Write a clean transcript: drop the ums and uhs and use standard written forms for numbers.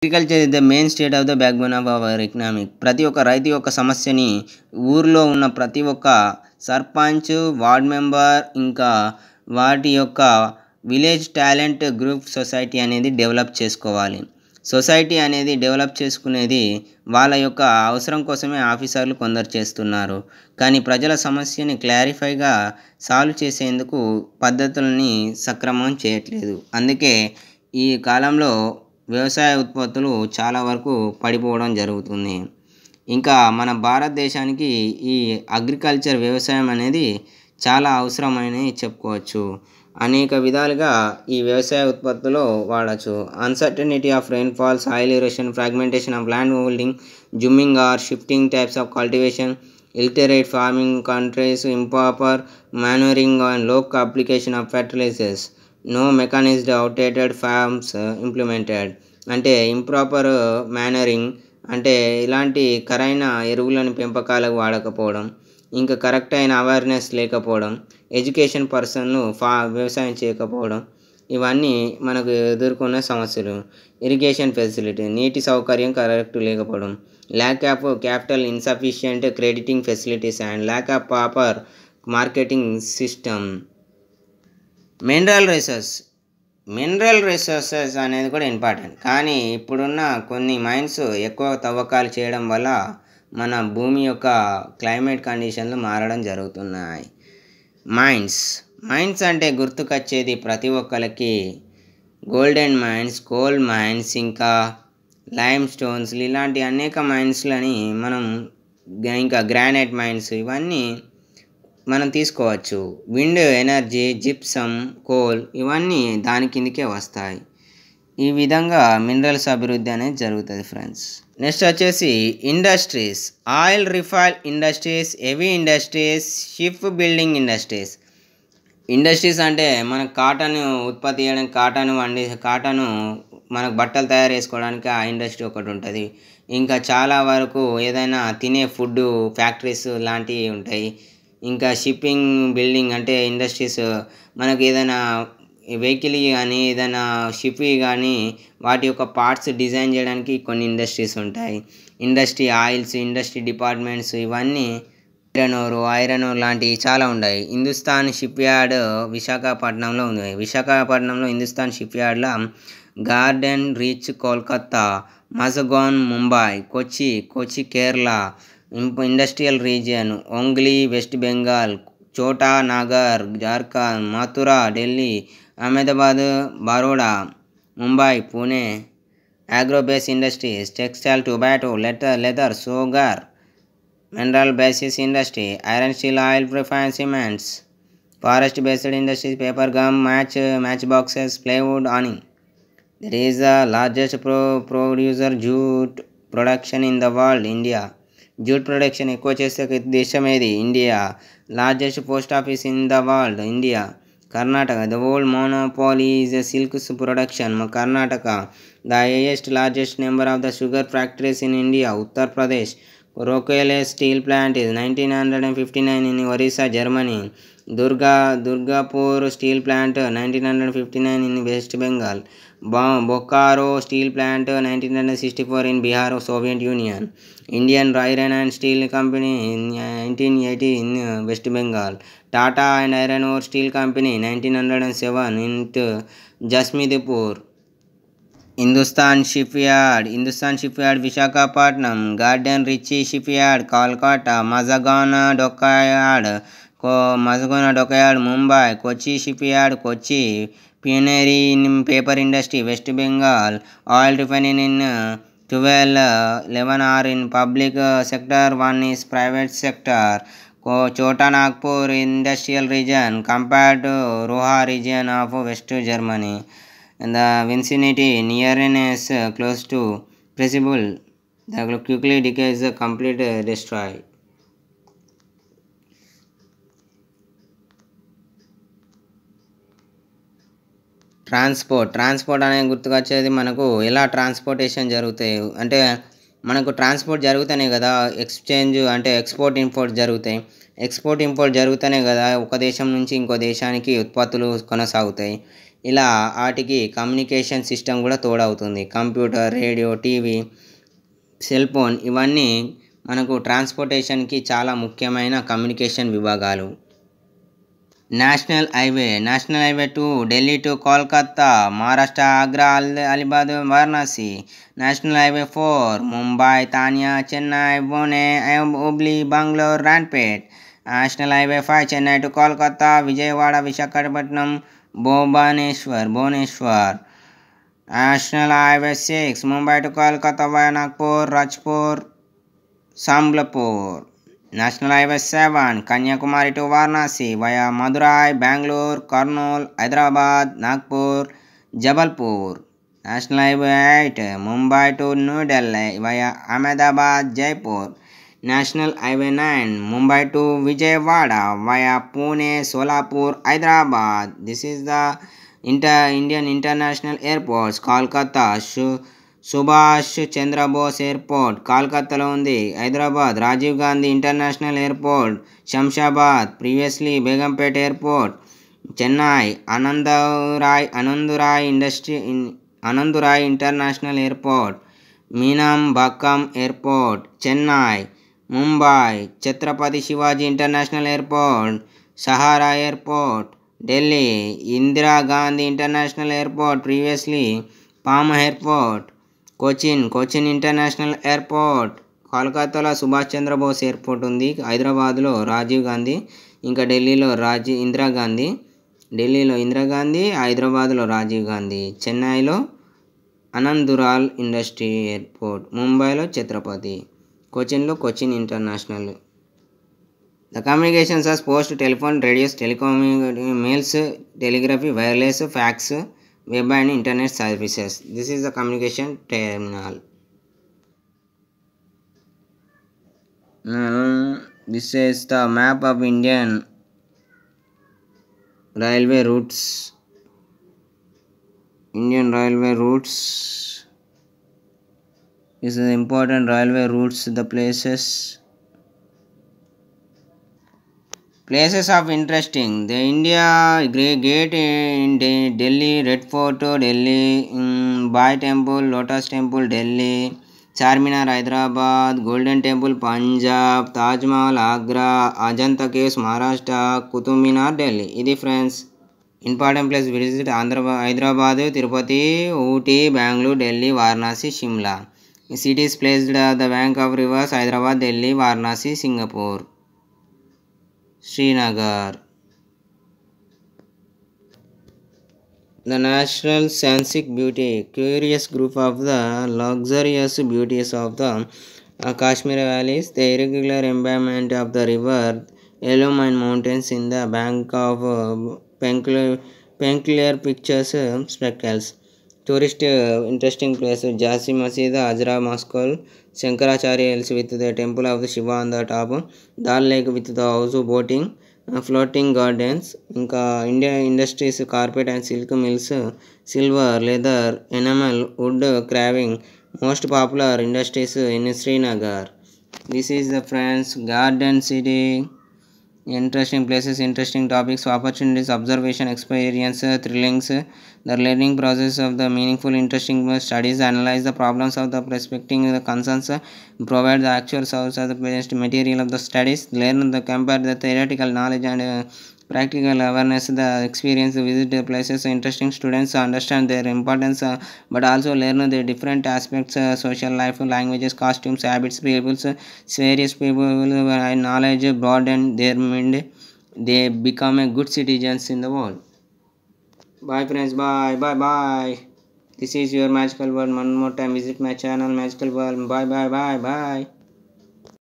Agriculture is the main state of the back bone of our economic. ప్రతి ఒక్క రైతు యొక్క సమస్యని ఊర్లో ఉన్న ప్రతి ఒక్క సర్పంచ్, వార్డ్ మెంబర్, ఇంకా వాటి యొక్క విలేజ్ టాలెంట్ గ్రూప్ సొసైటీ అనేది డెవలప్ చేసుకోవాలి. సొసైటీ అనేది డెవలప్ చేసుకునేది వాళ్ళ యొక్క అవసరం కోసమే ఆఫీసర్లు కొందరు చేస్తున్నారు. కానీ ప్రజల సమస్యని క్లారిఫైగా సాల్వ్ చేసేందుకు పద్ధతులని సక్రమం చేయట్లేదు. అందుకే ఈ కాలంలో వ్యవసాయ ఉత్పత్తులు చాలా వరకు పడిపోవడం జరుగుతుంది. ఇంకా మన భారతదేశానికి ఈ అగ్రికల్చర్ వ్యవసాయం అనేది చాలా అవసరమని చెప్పుకోవచ్చు. అనేక విధాలుగా ఈ వ్యవసాయ ఉత్పత్తులు వాడచ్చు. Uncertainty of rainfall, soil erosion, fragmentation of land holding, jhumming or shifting types of cultivation, illiterate farming countries, improper manuring and low application of fertilizers, no mechanized outdated farms implemented. అంటే ఇంప్రాపర్ మేనరింగ్ అంటే ఇలాంటి కరైన ఎరువులను పెంపకాలకు వాడకపోవడం, ఇంకా correct అయిన awareness లేకపోవడం, education పర్సన్ను వ్యవసాయం చేయకపోవడం, ఇవన్నీ మనకు ఎదుర్కొన్న సమస్యలు. ఇరిగేషన్ ఫెసిలిటీ, నీటి సౌకర్యం కరెక్ట్ లేకపోవడం, lack of capital, insufficient crediting facilities and lack of proper marketing system. Mineral resources అనేది కూడా ఇంపార్టెంట్. కానీ ఇప్పుడున్న కొన్ని మైన్స్ ఎక్కువ తవ్వకాలు చేయడం వల్ల మన భూమి యొక్క క్లైమేట్ కండిషన్లు మారడం జరుగుతున్నాయి. మైన్స్ అంటే గుర్తుకొచ్చేది ప్రతి ఒక్కరికి గోల్డెన్ మైన్స్, కోల్ మైన్స్, ఇంకా లైమ్ స్టోన్స్, ఇలాంటి అనేక మైన్స్లని మనం ఇంకా గ్రానైట్ మైన్స్ ఇవన్నీ మనం తీసుకోవచ్చు. విండ్ ఎనర్జీ, జిప్సమ్, కోల్ ఇవన్నీ దాని కిందకే వస్తాయి. ఈ విధంగా మినరల్స్ అభివృద్ధి అనేది జరుగుతుంది ఫ్రెండ్స్. నెక్స్ట్ వచ్చేసి industries, oil refine industries, heavy industries, ship building industries. Industries అంటే మనకు కాటన్ ఉత్పత్తి చేయడానికి, కాటను మనకు బట్టలు తయారు చేసుకోవడానికి ఆ ఇండస్ట్రీ ఒకటి ఉంటుంది. ఇంకా చాలా వరకు ఏదైనా తినే ఫుడ్ ఫ్యాక్టరీస్ లాంటివి ఉంటాయి. ఇంకా షిప్పింగ్ బిల్డింగ్ అంటే ఇండస్ట్రీస్ మనకు ఏదైనా వెహికల్ కానీ ఏదైనా షిప్ కానీ వాటి యొక్క పార్ట్స్ డిజైన్ చేయడానికి కొన్ని ఇండస్ట్రీస్ ఉంటాయి. ఇండస్ట్రీ ఆయిల్స్, ఇండస్ట్రీ డిపార్ట్మెంట్స్ ఇవన్నీ ఐరన్ ఓర్ లాంటివి చాలా ఉన్నాయి. హిందుస్థాన్ షిప్ యార్డ్ విశాఖపట్నంలో ఉంది. విశాఖపట్నంలో హిందుస్థాన్ షిప్ యార్డ్లో Garden Reach Kolkata, Mazagon Mumbai, Kochi Kerala industrial region, ఓంగ్లీ West Bengal, Chota Nagpur Jharkhand, Mathura Delhi, Ahmedabad Baroda, Mumbai Pune. Agro base industries, textile, tobacco, leather, sugar, mineral basis industry, iron steel, oil refine cements, forest based industries, paper gum, match boxes, plywood, honey. There is the largest producer jute production in the world, India. Jute production ఎక్కువ చేసే దేశం ఏది? India. Largest post office in the world, India. Karnataka, the world monopoly is silk production, Karnataka. The highest largest number of the sugar factories in India, Uttar Pradesh. Rockele steel plant is 1959 in Orissa, Germany. Durgapur steel plant 1959 in West Bengal. Bokaro steel plant 1964 in Bihar, Soviet Union. Indian Iron and Steel Company in 1980 in West Bengal. Tata and Iron Ore Steel Company 1907 in Jasmidpur. Hindustan ship yard Visakhapatnam, Garden Reach ship yard Kolkata, Mazagon dockyard Mumbai, Kochi ship yard Kochi, ప్యూనరీ in paper industry West Bengal, oil refinery in 11 are in public sector, 1 is private sector. Chota Nagpur industrial region compared to Roha region of West Germany. And the vicinity nearness close to pressible, the quickly decays, complete destroy. Transport అనేది గుర్తుకొచ్చేది మనకు ఎలా transportation జరుగుతాయి అంటే మనకు transport జరుగుతూనే కదా exchange అంటే export import జరుగుతాయి. జరుగుతూనే కదా ఒక దేశం నుంచి ఇంకో దేశానికి ఉత్పత్తులు కొనసాగుతాయి. ఇలా వాటికి కమ్యూనికేషన్ సిస్టమ్ కూడా తోడవుతుంది. Computer, radio, TV, cell phone ఇవన్నీ మనకు ట్రాన్స్పోర్టేషన్కి చాలా ముఖ్యమైన కమ్యూనికేషన్ విభాగాలు. National highway two Delhi to Kolkata, Maharashtra, Agra, Allahabad, Varanasi. National highway 4 Mumbai, తాన్యా, Chennai, Pune, Hubli, Bengaluru, Rampet. National highway 5 Chennai to Kolkata, Vijayawada, Visakhapatnam, Bhubaneswar. National highway 6 Mumbai to Kolkata via Nagpur, Rajpur, Sambalpur. National highway 7 Kanyakumari to Varanasi via Madurai, Bengaluru, Kurnool, Hyderabad, Nagpur, Jabalpur. National highway 8 Mumbai to New Delhi via Ahmedabad, Jaipur. National highway 9 Mumbai to Vijayawada via Pune, Solapur, Hyderabad. This is the Indian international airports. Kolkata Subhash Chandrabose airport కోల్కతాలో ఉంది. Hyderabad Rajiv Gandhi international airport. Shamshabad previously Begumpet airport. Chennai ఆనందరాయ్ international airport. మీనంబక్కం airport, Chennai. Mumbai Chhatrapati Shivaji international airport. Sahara airport, Delhi. Indira Gandhi international airport previously palm airport. Cochin international airport. కోల్కతాలో Subhash Chandrabose airport ఉంది. హైదరాబాద్లో రాజీవ్ గాంధీ, ఇంకా ఢిల్లీలో ఇందిరాగాంధీ, హైదరాబాద్లో రాజీవ్ గాంధీ. చెన్నైలో ఆనందరాయ్ industry airport. ముంబైలో ఛత్రపతి. కోచిన్లో Cochin international. The communications are post, telephone, radios, mails, telegraphy, wireless, fax, web and internet services. This is the communication terminal. This is the map of Indian railway routes. This is important railway routes. The places of interesting. The India Gate in Delhi, Red Fort, Delhi, Bai Temple, Lotus Temple, Delhi, Charminar, Hyderabad, Golden Temple, Punjab, Taj Mahal, Agra, Ajanta Caves, Maharashtra, Qutub Minar, Delhi. Idi friends, important place visit Hyderabad, Tirupati, Ooty, Bangalore, Delhi, Varanasi, Shimla. Cities placed at the bank of rivers: Hyderabad, Delhi, Varanasi, Singapore, Srinagar. The natural scenic beauty, curious group of the luxurious beauties of the Kashmir valleys, the irregular embayment of the river, Yellowmine Mountains in the bank of peculiar pictures, spectacles. Tourist interesting places: Jhansi Masjid, Ajra Mosque, Shankaracharya Hills with the temple of the Shiva on the top, Dal Lake with the house boating, floating gardens. Inka India industries: carpet and silk mills, silver, leather, enamel, wood carving. Most popular industries in Srinagar. This is the friends garden city. Interesting places, interesting topics, opportunities, observation, experience, thrillings, the learning process of the meaningful, interesting studies, analyze the problems of the respecting the concerns, provide the actual source of the best material of the studies, learn the compare the theoretical knowledge and practical awareness, the experience, visit the places, interesting students understand their importance, but also learn the different aspects, social life, languages, costumes, habits, peoples, various people, knowledge broaden their mind, they become a good citizens in the world. Bye friends, bye. This is your magical world. One more time visit my channel magical world. Bye.